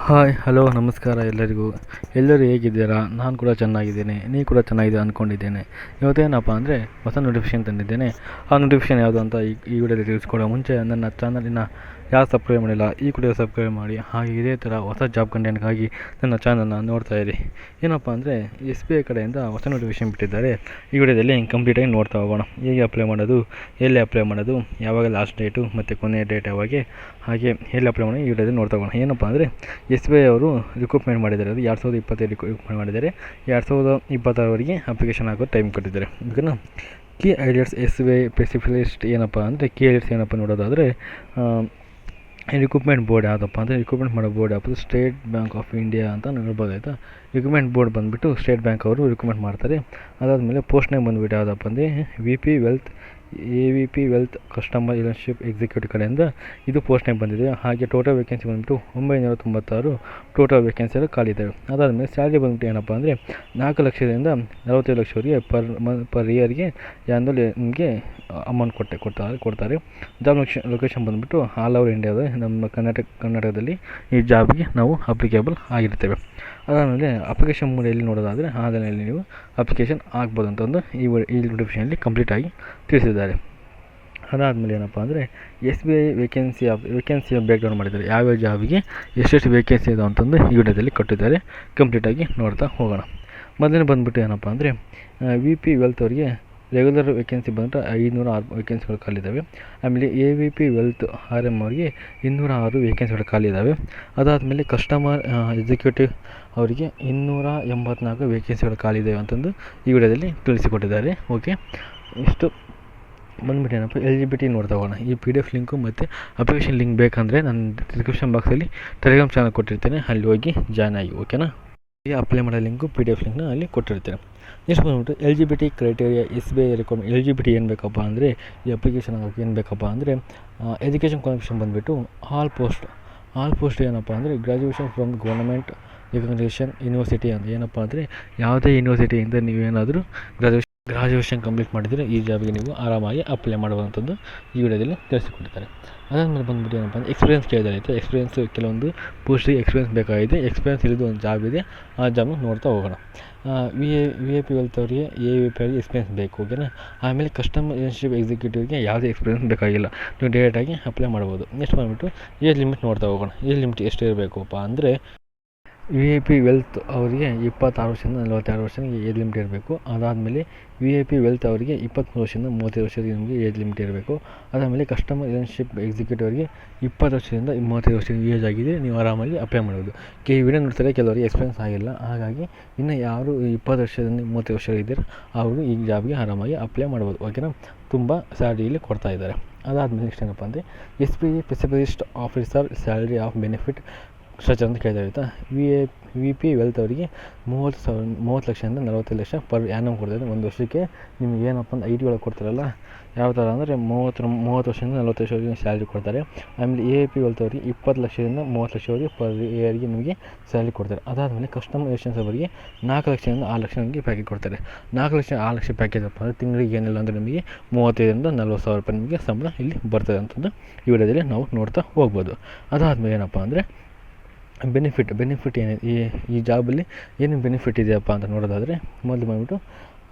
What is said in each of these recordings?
Hi hello ನಮಸ್ಕಾರ ಎಲ್ಲರಿಗೂ. ಎಲ್ಲರೂ ಹೇಗಿದ್ದೀರಾ? ನಾನು ಕೂಡ ಚೆನ್ನಾಗಿದ್ದೇನೆ, ನೀವು ಕೂಡ ಚೆನ್ನಾಗಿದೆ ಅಂದ್ಕೊಂಡಿದ್ದೇನೆ. ಇವತ್ತೇನಪ್ಪ ಅಂದರೆ ಹೊಸ ನೋಟಿಫಿಕೇಷನ್ ತಂದಿದ್ದೇನೆ. ಆ ನೋಟಿಫಿಕೇಷನ್ ಯಾವುದು ಅಂತ ಈ ವಿಡಿಯೋದಲ್ಲಿ ತಿಳಿಸ್ಕೊಡೋ ಮುಂಚೆ ನನ್ನ ಚಾನಲಿನ ಯಾರು ಸಬ್ಸ್ಕ್ರೈಬ್ ಮಾಡಿಲ್ಲ ಈ ಕೂಡ ಸಬ್ಸ್ಕ್ರೈಬ್ ಮಾಡಿ. ಹಾಗೆ ಇದೇ ಥರ ಹೊಸ ಜಾಬ್ ಕಂಟೆಂಟ್ಗಾಗಿ ನನ್ನ ಚಾನಲ್ನ ನೋಡ್ತಾ ಇರಿ. ಏನಪ್ಪ ಅಂದರೆ SBI ಕಡೆಯಿಂದ ಹೊಸ ನೋಟಿಫಿಕೇಷನ್ ಬಿಟ್ಟಿದ್ದಾರೆ. ಈ ವಿಡಿಯೋದಲ್ಲಿ ಕಂಪ್ಲೀಟಾಗಿ ನೋಡ್ತಾ ಹೋಗೋಣ. ಹೇಗೆ ಅಪ್ಲೈ ಮಾಡೋದು, ಎಲ್ಲಿ ಅಪ್ಲೈ ಮಾಡೋದು, ಯಾವಾಗ ಲಾಸ್ಟ್ ಡೇಟು ಮತ್ತು ಕೊನೆಯ ಡೇಟ್ ಯಾವಾಗ, ಹಾಗೆ ಎಲ್ಲಿ ಅಪ್ಲೈ ಮಾಡೋದು ಈ ವಿಡಿಯೋದಲ್ಲಿ ನೋಡ್ತಾ ಹೋಗೋಣ. ಏನಪ್ಪ ಅಂದರೆ SBI ಅವರು ರಿಕ್ರೂಟ್ಮೆಂಟ್ ಮಾಡಿದ್ದಾರೆ. ಅದು 2025 ರಿಕ್ರೂಟ್ಮೆಂಟ್ ಮಾಡಿದ್ದಾರೆ. 2026ವರೆಗೆ ಅಪ್ಲಿಕೇಶನ್ ಹಾಕೋ ಟೈಮ್ ಕೊಟ್ಟಿದ್ದಾರೆ. ಓಕೆನಾ. ಕೀ ಐಡಿಯಾಸ್ SBI ಸ್ಪೆಸಿಫಿಲಿಸ್ಟ್ ಏನಪ್ಪ ಅಂದರೆ ಕೀ ಐಡಿಯಾಸ್ ಏನಪ್ಪ ನೋಡೋದಾದರೆ ರಿಕ್ರೂಟ್ಮೆಂಟ್ ಬೋರ್ಡ್ ಯಾವುದಪ್ಪ ಅಂದರೆ ರಿಕ್ರೂಟ್ಮೆಂಟ್ ಮಾಡೋ ಬೋರ್ಡ್ ಯಾವುದು ಸ್ಟೇಟ್ ಬ್ಯಾಂಕ್ ಆಫ್ ಇಂಡಿಯಾ ಅಂತ ನೋಡ್ಬೋದು. ಆಯಿತಾ. ರಿಕ್ರೂಟ್ಮೆಂಟ್ ಬೋರ್ಡ್ ಬಂದುಬಿಟ್ಟು ಸ್ಟೇಟ್ ಬ್ಯಾಂಕ್ ಅವರು ರಿಕ್ರೂಟ್ಮೆಂಟ್ ಮಾಡ್ತಾರೆ. ಅದಾದಮೇಲೆ ಪೋಸ್ಟ್ ನೇಮ್ ಬಂದುಬಿಟ್ಟು ಯಾವುದಪ್ಪ ಅಂದರೆ AVP wealth customer relationship executive ಕಡೆಯಿಂದ ಇದು ಪೋಸ್ಟ್ ನೇಮ್ ಬಂದಿದೆ. ಹಾಗೆ ಟೋಟಲ್ ವೇಕೆನ್ಸಿ ಬಂದುಬಿಟ್ಟು 996 ಟೋಟಲ್ ವೇಕೆನ್ಸಿಗಳು ಖಾಲಿ ಇದ್ದಾವೆ. ಅದಾದಮೇಲೆ ಸ್ಯಾಲ್ರಿ ಬಂದುಬಿಟ್ಟು ಏನಪ್ಪ ಅಂದರೆ 4 ಲಕ್ಷದಿಂದ 45 ಲಕ್ಷವರೆಗೆ ಪರ್ ಇಯರ್ಗೆ ಯಾವ್ದು ನಿಮಗೆ ಅಮೌಂಟ್ ಕೊಡ್ತಾರೆ. ಜಾಬ್ ಲೊಕೇಶನ್ ಬಂದುಬಿಟ್ಟು ಆಲ್ ಓವರ್ ಇಂಡಿಯಾದ ನಮ್ಮ ಕರ್ನಾಟಕದಲ್ಲಿ ಈ ಜಾಬ್ಗೆ ನಾವು ಅಪ್ಲಿಕೇಬಲ್ ಆಗಿರ್ತೇವೆ. ಅದಾದಮೇಲೆ ಅಪ್ಲಿಕೇಶನ್ ಮೋಡ್ ಎಲ್ಲಿ ನೋಡೋದಾದರೆ ಆನ್ಲೈನಲ್ಲಿ ನೀವು ಅಪ್ಲಿಕೇಶನ್ ಆಗ್ಬೋದು ಅಂತಂದು ಈ ನೋಟಿಫಿಕೇಷನಲ್ಲಿ ಕಂಪ್ಲೀಟಾಗಿ ತಿಳಿಸಿದ್ದಾರೆ. ಅದಾದಮೇಲೆ ಏನಪ್ಪ ಅಂದರೆ SBI ವೇಕೆನ್ಸಿಯ ಬ್ರೇಕ್ಡೌನ್ ಮಾಡಿದ್ದಾರೆ. ಯಾವ್ಯಾವ ಜಾಬಿಗೆ ಎಷ್ಟೆಷ್ಟು ವೇಕೆನ್ಸಿ ಇದೆ ಅಂತಂದು ಈ ವಿಡಿಯೋದಲ್ಲಿ ಕೊಟ್ಟಿದ್ದಾರೆ. ಕಂಪ್ಲೀಟಾಗಿ ನೋಡ್ತಾ ಹೋಗೋಣ. ಮೊದಲನೇ ಬಂದುಬಿಟ್ಟು ಏನಪ್ಪ ಅಂದರೆ VP ವೆಲ್ತ್ ಅವರಿಗೆ ರೆಗ್ಯುಲರ್ ವೇಕೆನ್ಸಿ ಬಂದರೆ 506 ವೇಕೆನ್ಸಿಗಳು ಖಾಲಿದ್ದಾವೆ. ಆಮೇಲೆ AVP ವೆಲ್ತ್ RM ಅವರಿಗೆ 206 ವೇಕೆನ್ಸಿಗಳು ಖಾಲಿದ್ದಾವೆ. ಅದಾದಮೇಲೆ ಕಸ್ಟಮರ್ ಎಕ್ಸಿಕ್ಯೂಟಿವ್ ಅವರಿಗೆ 284 ವೇಕೆನ್ಸಿಗಳು ಖಾಲಿದ್ದಾವೆ ಅಂತಂದು ಈ ವಿಡಿಯೋದಲ್ಲಿ ತಿಳಿಸಿಕೊಟ್ಟಿದ್ದಾರೆ. ಓಕೆ, ಇಷ್ಟು ಬಂದುಬಿಟ್ಟು ಏನಪ್ಪ LGBT ನೋಡ್ತಾ ಹೋಗೋಣ. ಈ PDF ಲಿಂಕು ಮತ್ತು ಅಪ್ಲಿಕೇಶನ್ ಲಿಂಕ್ ಬೇಕಂದರೆ ನಾನು ಡಿಸ್ಕ್ರಿಪ್ಷನ್ ಬಾಕ್ಸಲ್ಲಿ ಟೆಲಿಗ್ರಾಮ್ ಚಾನಲ್ ಕೊಟ್ಟಿರ್ತೇನೆ, ಅಲ್ಲಿ ಹೋಗಿ ಜಾಯ್ನ್ ಆಗಿ. ಓಕೆನಾ. ಈ ಅಪ್ಲೈ ಮಾಡೋ ಲಿಂಕು PDF ಲಿಂಕ್ನ ಅಲ್ಲಿ ಕೊಟ್ಟಿರ್ತೇನೆ. ನೆಕ್ಸ್ಟ್ ಬಂದುಬಿಟ್ಟು LGBT criteria SBI requirement. LGBT ಏನು ಬೇಕಪ್ಪ ಅಂದರೆ ಈ ಅಪ್ಲಿಕೇಶನ್ ಆಗೋಕ್ಕೆ ಏನು ಬೇಕಪ್ಪ ಅಂದರೆ ಎಜುಕೇಷನ್ ಕ್ವಾಲಿಫಿಕೇಷನ್ ಬಂದುಬಿಟ್ಟು ಆಲ್ ಪೋಸ್ಟ್ ಏನಪ್ಪ ಅಂದರೆ graduation from government recognition university ಅಂತ. ಏನಪ್ಪ ಅಂದರೆ ಯಾವುದೇ ಯೂನಿವರ್ಸಿಟಿಯಿಂದ ನೀವೇನಾದರೂ ಗ್ರಾಜುಯೇಷನ್ ಕಂಪ್ಲೀಟ್ ಮಾಡಿದರೆ ಈ ಜಾಬ್ಗೆ ನೀವು ಆರಾಮಾಗಿ ಅಪ್ಲೈ ಮಾಡುವಂಥದ್ದು ಈ ವಿಡಿಯೋದಲ್ಲಿ ತಿಳಿಸಿಕೊಟ್ಟಿದ್ದಾರೆ. ಅದಾದಮೇಲೆ ಬಂದುಬಿಟ್ಟು ಏನಪ್ಪ ಅಂದರೆ ಎಕ್ಸ್ಪೀರಿಯನ್ಸ್ ಕೇಳಿದ್ದಾರೆ. ಆಯಿತು. ಎಕ್ಸ್ಪೀರಿಯನ್ಸ್ ಕೆಲವೊಂದು ಪೋಸ್ಟಿಗೆ ಎಕ್ಸ್ಪೀರಿಯನ್ಸ್ ಬೇಕಾಗಿದೆ. ಎಕ್ಸ್ಪೀರಿಯನ್ಸ್ ಇರೋದು ಒಂದು ಜಾಬ್ ಇದೆ, ಆ ಜಾಬ್ನ ನೋಡ್ತಾ ಹೋಗೋಣ. VIP ವೆಲ್ತ್ ಅವರಿಗೆ AVP ಅವರಿಗೆ ಎಕ್ಸ್ಪೀರಿಯನ್ಸ್ ಬೇಕು. ಓಕೆನಾ. ಆಮೇಲೆ ಕಸ್ಟಮರ್ ರಿಲೇಷನ್ಶಿಪ್ ಎಕ್ಸಿಕ್ಯೂಟಿವ್ಗೆ ಯಾವುದೇ ಎಕ್ಸ್ಪೀರಿಯನ್ಸ್ ಬೇಕಾಗಿಲ್ಲ, ನೀವು ಡೈರೆಕ್ಟಾಗಿ ಅಪ್ಲೈ ಮಾಡ್ಬೋದು. ನೆಕ್ಸ್ಟ್ ಬಂದುಬಿಟ್ಟು ಏಜ್ ಲಿಮಿಟ್ ನೋಡ್ತಾ ಹೋಗೋಣ. ಏಜ್ ಲಿಮಿಟ್ ಎಷ್ಟು ಇರಬೇಕಪ್ಪ ಅಂದರೆ VIP ವೆಲ್ತ್ ಅವರಿಗೆ 26 ವರ್ಷದಿಂದ 42 ವರ್ಷಕ್ಕೆ ಏಜ್ ಲಿಮಿಟ್ ಇರಬೇಕು. ಅದಾದಮೇಲೆ VIP ವೆಲ್ತ್ ಅವರಿಗೆ 23 ವರ್ಷದಿಂದ 35 ವರ್ಷಕ್ಕೆ ನಿಮಗೆ ಏಜ್ ಲಿಮಿಟ್ ಇರಬೇಕು. ಅದಾದಮೇಲೆ ಕಸ್ಟಮರ್ ರಿಲೇಷನ್ಶಿಪ್ ಎಕ್ಸಿಕ್ಯೂಟಿವ್ ಅವರಿಗೆ 20 ವರ್ಷದಿಂದ 35 ವರ್ಷಕ್ಕೆ ಏಜ್ ಆಗಿದೆ, ನೀವು ಆರಾಮಾಗಿ ಅಪ್ಲೈ ಮಾಡ್ಬೋದು. ವಿಡಿಯೋ ನೋಡ್ತಾರೆ ಕೆಲವರಿಗೆ ಎಕ್ಸ್ಪೀರಿಯನ್ಸ್ ಆಗಿಲ್ಲ, ಹಾಗಾಗಿ ಇನ್ನು ಯಾರು 20 ವರ್ಷದಿಂದ 35 ವರ್ಷ ಇದ್ದಾರೆ ಅವರು ಈ ಜಾಬ್ಗೆ ಆರಾಮಾಗಿ ಅಪ್ಲೈ ಮಾಡ್ಬೋದು. ಓಕೆನಾ. ತುಂಬ ಸ್ಯಾಲ್ರಿ ಇಲ್ಲಿ ಕೊಡ್ತಾ ಇದ್ದಾರೆ. ಅದಾದಮೇಲೆ ನೆಕ್ಸ್ಟ್ ಏನಪ್ಪ ಅಂದರೆ SBI specialist officer salary of benefit structure ಅಂತ ಕೇಳಿದ್ದಾರೆ. ಆಯಿತಾ. VP ವೆಲ್ತ್ ಅವರಿಗೆ 30 ಲಕ್ಷದಿಂದ 45 ಲಕ್ಷ ಪರ್ ಆ್ಯನಮ್ ಕೊಡ್ತಾರೆ. ಒಂದು ವರ್ಷಕ್ಕೆ ನಿಮ್ಗೆ ಏನಪ್ಪ ಅಂದರೆ IT ಒಳಗೆ ಕೊಡ್ತಾರಲ್ಲ, ಯಾವ ಥರ ಅಂದರೆ 30 ವರ್ಷದಿಂದ 40 ವರ್ಷವರೆಗೆ ಸ್ಯಾಲ್ರಿ ಕೊಡ್ತಾರೆ. ಆಮೇಲೆ AVP ವೆಲ್ತ್ ಅವರಿಗೆ 20 ಲಕ್ಷದಿಂದ 30 ಲಕ್ಷವರೆಗೆ ಪರ್ ಇಯರ್ಗೆ ನಿಮಗೆ ಸ್ಯಾಲ್ರಿ ಕೊಡ್ತಾರೆ. ಅದಾದಮೇಲೆ ಕಸ್ಟಮರ್ ರಿಲೇಷನ್ಸ್ ಅವರಿಗೆ 4 ಲಕ್ಷದಿಂದ 6 ಲಕ್ಷ ನಿಮಗೆ ಪ್ಯಾಕೇಜ್ ಕೊಡ್ತಾರೆ. 4 ಲಕ್ಷ 6 ಲಕ್ಷ ಪ್ಯಾಕೇಜ್ ಅಪ್ಪ ಅಂದರೆ ತಿಂಗಳಿಗೆ ಏನಿಲ್ಲ ಅಂದರೆ ನಿಮಗೆ 35ರಿಂದ 40 ಸಾವಿರ ರೂಪಾಯಿ ನಿಮಗೆ ಸಂಬಳ ಇಲ್ಲಿ ಬರ್ತದೆ ಅಂತಂದು ಈ ವಿಡಿಯೋದಲ್ಲಿ ನಾವು ನೋಡ್ತಾ ಹೋಗ್ಬೋದು. ಅದಾದಮೇಲೆ ಏನಪ್ಪ ಅಂದರೆ ಬೆನಿಫಿಟ್ ಏನಿದೆ ಈ ಜಾಬಲ್ಲಿ ಏನೇನು ಬೆನಿಫಿಟ್ ಇದೆಯಪ್ಪ ಅಂತ ನೋಡೋದಾದರೆ ಮೊದಲು ಬಂದುಬಿಟ್ಟು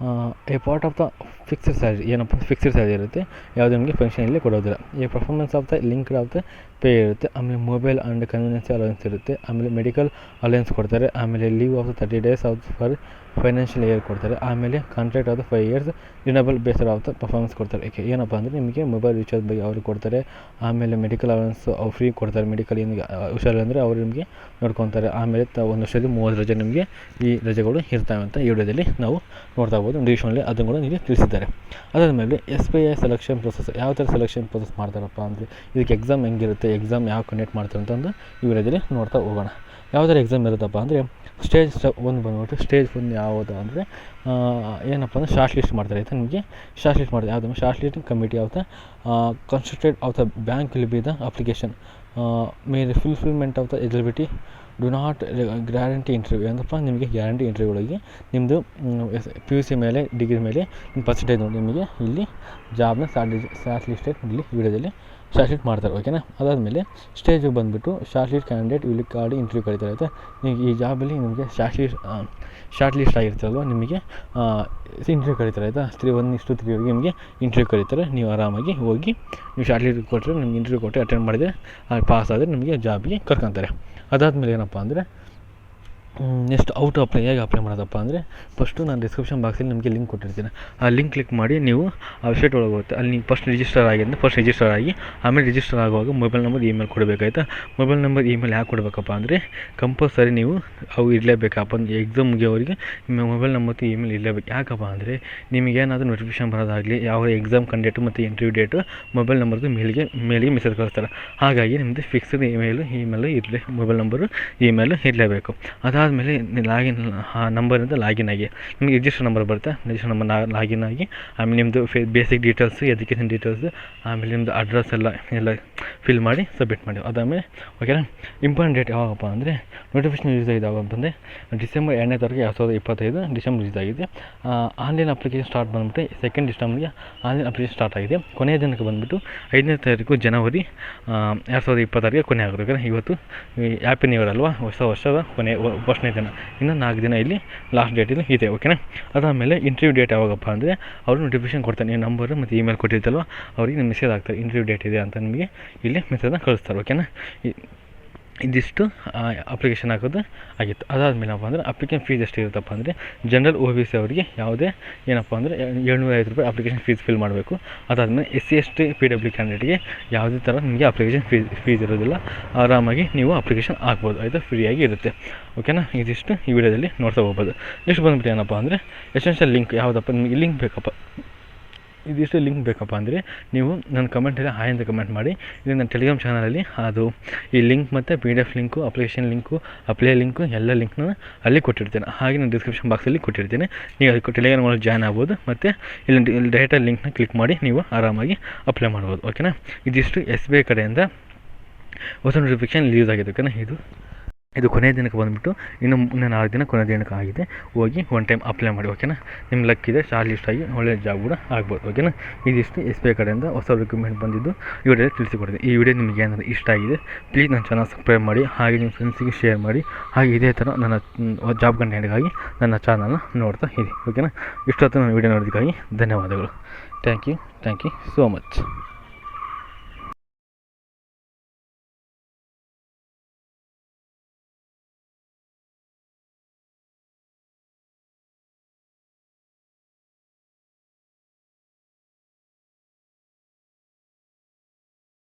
A part of the fixed salary. ಏನಪ್ಪ ಫಿಕ್ಸ್ಡ್ ಸ್ಯಾಲ್ರಿ ಇರುತ್ತೆ, ಯಾವುದೇ ನಿಮಗೆ ಫಂಕ್ಷನ್ ಇಲ್ಲಿ ಕೊಡೋದಿಲ್ಲ. ಈ performance of the linked of the pay ಇರುತ್ತೆ. ಆಮೇಲೆ ಮೊಬೈಲ್ ಆ್ಯಂಡ್ ಕನ್ವೀನಿಯನ್ಸ್ ಅಲವೆನ್ಸ್ ಇರುತ್ತೆ. ಆಮೇಲೆ ಮೆಡಿಕಲ್ ಅಲವೆನ್ಸ್ ಕೊಡ್ತಾರೆ. ಆಮೇಲೆ leave of the 30 days of for financial year ಕೊಡ್ತಾರೆ. ಆಮೇಲೆ contract of the 5 years renewable based of the performance ಕೊಡ್ತಾರೆ. ಏನಪ್ಪ ಅಂದರೆ ನಿಮಗೆ ಮೊಬೈಲ್ ರೀಚಾರ್ಜ್ ಬಗ್ಗೆ ಅವರು ಕೊಡ್ತಾರೆ. ಆಮೇಲೆ ಮೆಡಿಕಲ್ ಅಲವೆನ್ಸ್ ಅವ್ರು ಫ್ರೀ ಕೊಡ್ತಾರೆ. ಮೆಡಿಕಲ್ ಏನಿಗೆ ಹುಷಾರಿಲ್ಲ ಅವರು ನಿಮಗೆ ನೋಡ್ಕೊತಾರೆ. ಆಮೇಲೆ ಒಂದು ವರ್ಷದಲ್ಲಿ 30 ರಜೆ ನಿಮಗೆ ಈ ರಜೆಗಳು ಇರ್ತವೆ ಅಂತ ಈ ವಿಡಿಯೋದಲ್ಲಿ ನಾವು ನೋಡ್ತಾ ಹೋಗ್ಬೋದು. ಇಂಗ್ಲೀಷ್ನಲ್ಲಿ ಅದನ್ನು ಕೂಡ ನಿಮಗೆ ತಿಳಿಸಿದ್ದಾರೆ. ಅದಾದಮೇಲೆ SBI ಸೆಲೆಕ್ಷನ್ ಪ್ರೊಸೆಸ್ ಯಾವ ಥರ ಸೆಲೆಕ್ಷನ್ ಪ್ರೊಸೆಸ್ ಮಾಡ್ತಾರಪ್ಪ ಅಂದರೆ ಇದಕ್ಕೆ ಎಕ್ಸಾಮ್ ಹೆಂಗಿರುತ್ತೆ, ಎಕ್ಸಾಮ್ ಯಾವ ಕಂಡಕ್ಟ್ ಮಾಡ್ತಾರೆ ಅಂತಂದು ಈ ವಿಡಿಯೋದಲ್ಲಿ ನೋಡ್ತಾ ಹೋಗೋಣ. ಯಾವ ಥರ ಎಕ್ಸಾಮ್ ಇರುತ್ತಪ್ಪ ಅಂದರೆ ಸ್ಟೇಜ್ 1 ಬಂದುಬಿಟ್ಟು ಸ್ಟೇಜ್ 1 ಯಾವುದು ಅಂದರೆ ಏನಪ್ಪ ಅಂದರೆ ಶಾರ್ಟ್ ಲಿಸ್ಟ್ ಮಾಡ್ತಾರೆ. ಆಯಿತಾ. ನಿಮಗೆ ಶಾರ್ಟ್ ಲಿಸ್ಟ್ ಮಾಡ್ತಾರೆ. ಯಾವುದು shortlisting committee of the constitute of the bank will be the application ಮೇಲೆ fulfilment of the eligibility do not guarantee interview. ಏನಪ್ಪ ನಿಮಗೆ ಗ್ಯಾರಂಟಿ ಇಂಟರ್ವ್ಯೂಗಳಿಗೆ ನಿಮ್ಮದು PUC ಮೇಲೆ ಡಿಗ್ರಿ ಮೇಲೆ ನಿಮ್ಮ ಪರ್ಸೆಂಟೇಜ್ ನೋಡಿ ನಿಮಗೆ ಇಲ್ಲಿ ಜಾಬ್ನ ಶಾರ್ಟ್ ಲಿಸ್ಟೆಡ್ ಇಲ್ಲಿ ವಿಡಿಯೋದಲ್ಲಿ ಶಾರ್ಟ್ ಶೀಟ್ ಮಾಡ್ತಾರೆ. ಓಕೆನಾ. ಅದಾದಮೇಲೆ ಸ್ಟೇಜಿಗೆ ಬಂದುಬಿಟ್ಟು ಶಾರ್ಟ್ ಲೀಸ್ಟ್ ಕ್ಯಾಂಡಿಡೇಟ್ ಇಲ್ಲಿ ಕಾರ್ಡ್ ಇಂಟರ್ವ್ಯೂ ಕರೀತಾರೆ. ಆಯಿತಾ. ನೀವು ಈ ಜಾಬಲ್ಲಿ ನಿಮಗೆ ಶಾರ್ಟ್ ಲಿಸ್ಟ್ ಆಗಿರ್ತಲ್ವ, ನಿಮಗೆ ಇಂಟರ್ವ್ಯೂ ಕರೀತಾರೆ. ಆಯಿತಾ. 1:3 ನಿಮಗೆ ಇಂಟರ್ವ್ಯೂ ಕರೀತಾರೆ. ನೀವು ಆರಾಮಾಗಿ ಹೋಗಿ ನೀವು ಶಾರ್ಟ್ ಲೀಸ್ಟ್ ಕೊಟ್ಟರೆ ನಿಮ್ಗೆ ಇಂಟರ್ವ್ಯೂ ಕೊಟ್ಟರೆ ಅಟೆಂಡ್ ಮಾಡಿದರೆ ಪಾಸ್ ಆದರೆ ನಿಮಗೆ ಜಾಬಿಗೆ ಕರ್ಕೊತಾರೆ. ಅದಾದಮೇಲೆ ಏನಪ್ಪ ಅಂದರೆ ನೆಕ್ಸ್ಟ್ ಹೇಗೆ ಅಪ್ಲೈ ಮಾಡೋದಪ್ಪ ಅಂದರೆ ಫಸ್ಟು ನಾನು ಡಿಸ್ಕ್ರಿಪ್ಷನ್ ಬಾಕ್ಸಲ್ಲಿ ನಿಮಗೆ ಲಿಂಕ್ ಕೊಟ್ಟಿರ್ತೀನಿ. ಆ ಲಿಂಕ್ ಕ್ಲಿಕ್ ಮಾಡಿ ನೀವು ಆ ವೆಬ್ಸೈಟ್ ಒಳಗೆ ಹೋಗುತ್ತೆ. ಅಲ್ಲಿ ನೀವು ಫಸ್ಟ್ ರಿಜಿಸ್ಟರ್ ಆಗಿ ಆಮೇಲೆ ರಿಜಿಸ್ಟರ್ ಆಗುವಾಗ ಮೊಬೈಲ್ ನಂಬರ್ ಇಮೇಲ್ ಕೊಡಬೇಕಾಯ್ತಾ. ಮೊಬೈಲ್ ನಂಬರ್ ಇಮೇಲ್ ಯಾಕೆ ಕೊಡಬೇಕಪ್ಪ ಅಂದರೆ ಕಂಪಲ್ಸರಿ ನೀವು ಅವು ಇರಲೇಬೇಕಪ್ಪ. ಎಕ್ಸಾಮ್ ಮುಗಿಯೋವರೆಗೆ ನಿಮ್ಮ ಮೊಬೈಲ್ ನಂಬರ್ ಇಮೇಲ್ ಇರಲೇಬೇಕು. ಯಾಕಪ್ಪ ಅಂದರೆ ನಿಮಗೇನಾದರೂ ನೋಟಿಫಿಕೇಶನ್ ಬರೋದಾಗಲಿ, ಯಾವ ಎಕ್ಸಾಮ್ ಕಂಡೇಟು ಮತ್ತು ಇಂಟರ್ವ್ಯೂ ಡೇಟು ಮೊಬೈಲ್ ನಂಬರ್ದು ಮೇಲಿಗೆ ಮೆಸೇಜ್ ಕಳಿಸ್ತಾರೆ. ಹಾಗಾಗಿ ನಿಮ್ಮದು fixed email mobile number email ಇರಲೇಬೇಕು. ಅದಾದಮೇಲೆ ನಂಬರಿಂದ ಲಾಗಿನ್ ಆಗಿ ನಿಮಗೆ ರಿಜಿಸ್ಟರ್ ನಂಬರ್ ಬರುತ್ತೆ. ರಿಜಿಸ್ಟರ್ ನಂಬರ್ ಲಾಗಿನ್ ಆಗಿ ಆಮೇಲೆ ನಿಮ್ಮದು ಬೇಸಿಕ್ ಡೀಟೇಲ್ಸು, ಎಜುಕೇಷನ್ ಡೀಟೇಲ್ಸು, ಆಮೇಲೆ ನಿಮ್ಮದು ಅಡ್ರೆಸ್ ಎಲ್ಲ ಫಿಲ್ ಮಾಡಿ ಸಬ್ಮಿಟ್ ಮಾಡಿ. ಅದಾದಮೇಲೆ ಓಕೆನಾ. ಇಂಪಾರ್ಟೆಂಟ್ ಡೇಟ್ ಯಾವಾಗಪ್ಪ ಅಂದರೆ ನೋಟಿಫಿಕೇಶನ್ ರಿಲೀಸ್ ಆಗಿದೆ ಅಂತಂದರೆ ಡಿಸೆಂಬರ್ 2ನೇ ತಾರೀಕು 2025 ಡಿಸೆಂಬರ್ ರಿಲೀಸ್ ಆಗಿದೆ. ಆನ್ಲೈನ್ ಅಪ್ಲಿಕೇಶನ್ ಸ್ಟಾರ್ಟ್ ಬಂದುಬಿಟ್ಟು 2 ಡಿಸೆಂಬರ್ಗೆ ಆನ್ಲೈನ್ ಅಪ್ಲಿಕೇಶನ್ ಸ್ಟಾರ್ಟ್ ಆಗಿದೆ. ಕೊನೆಯ ದಿನಕ್ಕೆ ಬಂದುಬಿಟ್ಟು 5ನೇ ತಾರೀಕು ಜನವರಿ 2026 ಕೊನೆ ಆಗುತ್ತೆ. ಇವತ್ತು ಹ್ಯಾಪಿ ನ್ಯೂ ಇಯರ್ ಅಲ್ವಾ, ಹೊಸ ವರ್ಷದ ಕೊನೆ ಫಸ್ಟ್ನೇ ದಿನ. ಇನ್ನು 4 ದಿನ ಇಲ್ಲಿ ಲಾಸ್ಟ್ ಡೇಟ್ ಇಲ್ಲಿ ಇದೆ. ಓಕೆನಾ. ಅದಾದಮೇಲೆ ಇಂಟರ್ವ್ಯೂ ಡೇಟ್ ಯಾವಾಗಪ್ಪ ಅಂದರೆ ಅವರು ನೋಟಿಫಿಕೇಶನ್ ಕೊಡ್ತಾರೆ. ನೀವು ನಂಬರು ಮತ್ತು ಇಮೇಲ್ ಕೊಟ್ಟಿರ್ತಲ್ವ ಅವ್ರಿಗೆ ನಿಮ್ಮ ಮೆಸೇಜ್ ಆಗ್ತಾರೆ, ಇಂಟರ್ವ್ಯೂ ಡೇಟ್ ಇದೆ ಅಂತ ನಿಮಗೆ ಇಲ್ಲಿ ಮೆಸೇಜನ್ನ ಕಳಿಸ್ತಾರೆ. ಓಕೆನಾ. ಇದಿಷ್ಟು ಅಪ್ಲಿಕೇಶನ್ ಹಾಕೋದು ಆಗಿತ್ತು. ಅದಾದಮೇಲೆ ಏನಪ್ಪ ಅಂದರೆ ಅಪ್ಲಿಕೇಶನ್ ಫೀಸ್ ಎಷ್ಟು ಇರುತ್ತಪ್ಪ ಅಂದರೆ ಜನರಲ್ OBC ಅವರಿಗೆ ಯಾವುದೇ ಏನಪ್ಪ ಅಂದರೆ 750 ರೂಪಾಯಿ ಅಪ್ಲಿಕೇಶನ್ ಫೀಸ್ ಫಿಲ್ ಮಾಡಬೇಕು. ಅದಾದಮೇಲೆ SC ST PW ಕ್ಯಾಂಡಿಡೇಟ್ಗೆ ಯಾವುದೇ ಥರ ನಿಮಗೆ ಅಪ್ಲಿಕೇಶನ್ ಫೀಸ್ ಇರೋದಿಲ್ಲ. ಆರಾಮಾಗಿ ನೀವು ಅಪ್ಲಿಕೇಶನ್ ಹಾಕ್ಬೋದು. ಆಯಿತಾ. ಫ್ರೀಯಾಗಿ ಇರುತ್ತೆ. ಓಕೆನಾ. ಇದಿಷ್ಟು ಈ ವಿಡಿಯೋದಲ್ಲಿ ನೋಡ್ತಾ ಹೋಗ್ಬೋದು. ನೆಕ್ಸ್ಟ್ ಬಂದುಬಿಟ್ಟು ಏನಪ್ಪ ಅಂದರೆ ಎಸೆನ್ಷಿಯಲ್ ಲಿಂಕ್ ಯಾವುದಪ್ಪ ನಿಮಗೆ ಲಿಂಕ್ ಬೇಕಪ್ಪ. ಇದಿಷ್ಟು ಲಿಂಕ್ ಬೇಕಪ್ಪ ಅಂದರೆ ನೀವು ನನ್ನ ಕಮೆಂಟಲ್ಲಿ ಹಾಯ್ ಅಂತ ಕಮೆಂಟ್ ಮಾಡಿ. ಇದು ನನ್ನ ಟೆಲಿಗ್ರಾಮ್ ಚಾನಲಲ್ಲಿ ಅದು ಈ ಲಿಂಕ್ ಮತ್ತು PDF link, application link, apply link ಎಲ್ಲ ಲಿಂಕ್ನ ಅಲ್ಲಿ ಕೊಟ್ಟಿರ್ತೇನೆ. ಹಾಗೆ ನಾನು ಡಿಸ್ಕ್ರಿಪ್ಷನ್ ಬಾಕ್ಸಲ್ಲಿ ಕೊಟ್ಟಿರ್ತೀನಿ. ನೀವು ಅದಕ್ಕೆ ಟೆಲಿಗ್ರಾಮ್ ಒಳಗೆ ಜಾಯ್ನ್ ಆಗ್ಬೋದು ಮತ್ತು ಇಲ್ಲಿ ಡೈರೆಕ್ಟಾಗಿ ಲಿಂಕ್ನ ಕ್ಲಿಕ್ ಮಾಡಿ ನೀವು ಆರಾಮಾಗಿ ಅಪ್ಲೈ ಮಾಡ್ಬೋದು. ಓಕೆನಾ. ಇದಿಷ್ಟು SBI ಕಡೆಯಿಂದ ಹೊಸ ನೋಟಿಫಿಕೇಶನ್ ರಿಲೀಸ್ ಆಗಿದೆ. ಓಕೆನಾ. ಇದು ಕೊನೆಯ ದಿನಕ್ಕೆ ಬಂದುಬಿಟ್ಟು ಇನ್ನು 4 ದಿನ ಕೊನೆಯ ದಿನಕ್ಕೆ ಆಗಿದೆ. ಹೋಗಿ ಒನ್ ಟೈಮ್ ಅಪ್ಲೈ ಮಾಡಿ. ಓಕೆನಾ. ನಿಮ್ಮ ಲಕ್ಕಿದೆ ಶಾರ್ಟ್ ಲಿಸ್ಟ್ ಆಗಿ ಒಳ್ಳೆಯ ಜಾಬ್ ಕೂಡ ಆಗ್ಬೋದು. ಓಕೆನಾ. ಇದಿಷ್ಟು SBI ಕಡೆಯಿಂದ ಹೊಸ ರಿಕ್ರೂಟ್ಮೆಂಟ್ ಬಂದಿದ್ದು ಈ ವಿಡಿಯೋದಲ್ಲಿ ತಿಳಿಸಿಕೊಡ್ತೀನಿ. ಈ ವಿಡಿಯೋ ನಿಮಗೆ ಏನಾದರೂ ಇಷ್ಟ ಆಗಿದೆ ಪ್ಲೀಸ್ ನನ್ನ ಚಾನಲ್ ಸಬ್ಸ್ಕ್ರೈಬ್ ಮಾಡಿ, ಹಾಗೆ ನಿಮ್ಮ ಫ್ರೆಂಡ್ಸಿಗೆ ಶೇರ್ ಮಾಡಿ. ಹಾಗೆ ಇದೇ ಥರ ನನ್ನ ಜಾಬ್ ಕಂಟೆಂಟ್ಗಾಗಿ ನನ್ನ ಚಾನಲ್ನ ನೋಡ್ತಾ ಇರಿ. ಓಕೆನಾ. ಇಷ್ಟೊತ್ತು ನನ್ನ ವಿಡಿಯೋ ನೋಡೋದಕ್ಕಾಗಿ ಧನ್ಯವಾದಗಳು. Thank you so much.